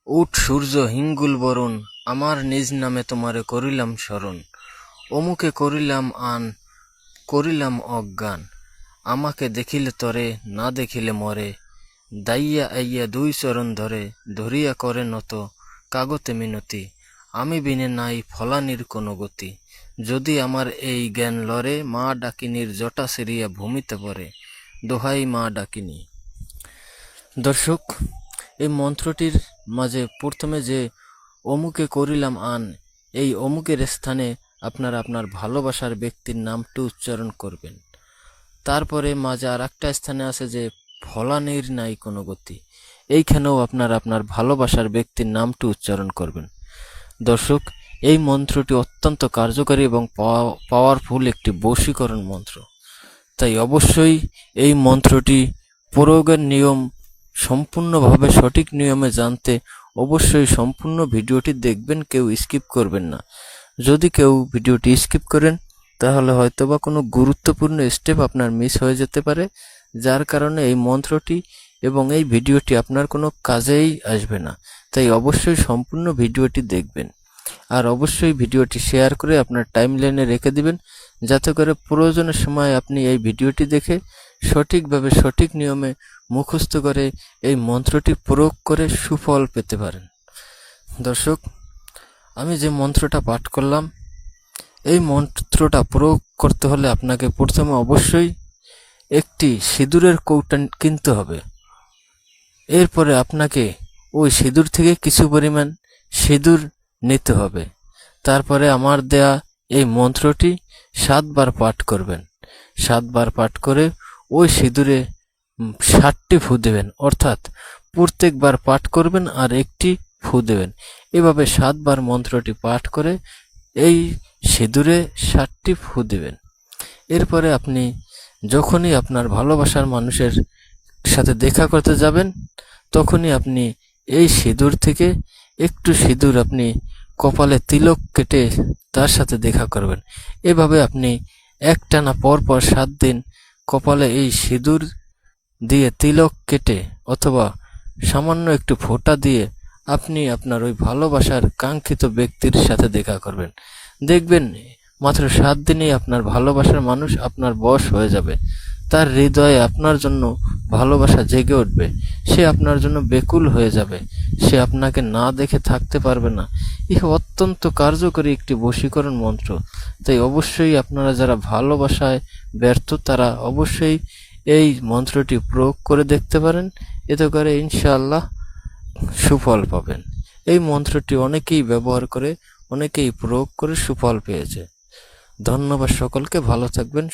উঠ সূর্য হিঙ্গুল বরণ, আমার নিজ নামে তোমারে করিলাম স্মরণ। অমুকে করিলাম আন, করিলাম অজ্ঞান, আমাকে দেখিলে তরে, না দেখিলে মরে। দাইয়া আইয়া দুই চরণ ধরে, ধরিয়া করে নত, কাগতে মিনতি। আমি বিনে নাই ফলানির কোনো গতি, যদি আমার এই জ্ঞান লরে, মা ডাকিনীর জটা সিরিয়া ভূমিতে পড়ে। দোহাই মা ডাকিনী। দর্শক, এই মন্ত্রটির মাঝে প্রথমে যে অমুকে করিলাম আন, এই অমুকের স্থানে আপনারা আপনার ভালোবাসার ব্যক্তির নামটি উচ্চারণ করবেন। তারপরে মাঝে আর একটা স্থানে আছে যে ফলানির নাই কোনো গতি, এইখানেও আপনারা আপনার ভালোবাসার ব্যক্তির নামটি উচ্চারণ করবেন। দর্শক, এই মন্ত্রটি অত্যন্ত কার্যকারী এবং পাওয়ারফুল একটি বশীকরণ মন্ত্র। তাই অবশ্যই এই মন্ত্রটি প্রয়োগের নিয়ম সম্পূর্ণভাবে সঠিক নিয়মে জানতে অবশ্যই সম্পূর্ণ ভিডিওটি দেখবেন, কেউ স্কিপ করবেন না। যদি কেউ ভিডিওটি স্কিপ করেন তাহলে হয়তোবা কোনো গুরুত্বপূর্ণ স্টেপ আপনার মিস হয়ে যেতে পারে, যার কারণে এই মন্ত্রটি এবং এই ভিডিওটি আপনার কোনো কাজেই আসবে না। তাই অবশ্যই সম্পূর্ণ ভিডিওটি দেখবেন, আর অবশ্যই ভিডিওটি শেয়ার করে আপনার টাইমলাইনে রেখে দিবেন, যাতে করে প্রয়োজনের সময় আপনি এই ভিডিওটি দেখে সঠিকভাবে সঠিক নিয়মে মুখস্থ করে এই মন্ত্রটি প্রয়োগ করে সুফল পেতে পারেন। দর্শক, আমি যে মন্ত্রটা পাঠ করলাম, এই মন্ত্রটা প্রয়োগ করতে হলে আপনাকে প্রথমে অবশ্যই একটি সিঁদুরের কৌটা কিনতে হবে। এরপরে আপনাকে ওই সিঁদুর থেকে কিছু পরিমাণ সিঁদুর নিতে হবে। তারপরে আমার দেয়া এই মন্ত্রটি 7 বার পাঠ করবেন। 7 বার পাঠ করে ওই সিঁদুরে 7টি ফু দেবেন, অর্থাৎ প্রত্যেকবার পাঠ করবেন আর একটি ফু দেবেন। এভাবে 7 বার মন্ত্রটি পাঠ করে এই সিঁদুরে 7টি ফু দেবেন। এরপরে আপনি যখনই আপনার ভালোবাসার মানুষের সাথে দেখা করতে যাবেন, তখনই আপনি এই সিঁদুর থেকে একটু সিঁদুর আপনি কপালে তিলক কেটে তার সাথে দেখা করবেন। এভাবে আপনি একটানা পরপর 7 দিন কপালে এই সিঁদুর দিয়ে তিলক কেটে অথবা সামান্য একটু ফোঁটা দিয়ে আপনি আপনার ওই ভালোবাসার কাঙ্ক্ষিত ব্যক্তির সাথে দেখা করবেন। দেখবেন মাত্র 7 দিনেই আপনার ভালোবাসার মানুষ আপনার বশ হয়ে যাবে। তার হৃদয়ে আপনার জন্য ভালোবাসা জেগে উঠবে, সে আপনার জন্য বেকুল হয়ে যাবে, সে আপনাকে না দেখে থাকতে পারবে না। ইহা অত্যন্ত কার্যকরী একটি বশীকরণ মন্ত্র। তাই অবশ্যই আপনারা যারা ভালোবাসায় ব্যর্থ তারা অবশ্যই এই মন্ত্রটি প্রয়োগ করে দেখতে পারেন, এতে করে ইনশাআল্লাহ সুফল পাবেন। এই মন্ত্রটি অনেকেই ব্যবহার করে, অনেকেই প্রয়োগ করে সুফল পেয়েছে। ধন্যবাদ সকলকে, ভালো থাকবেন।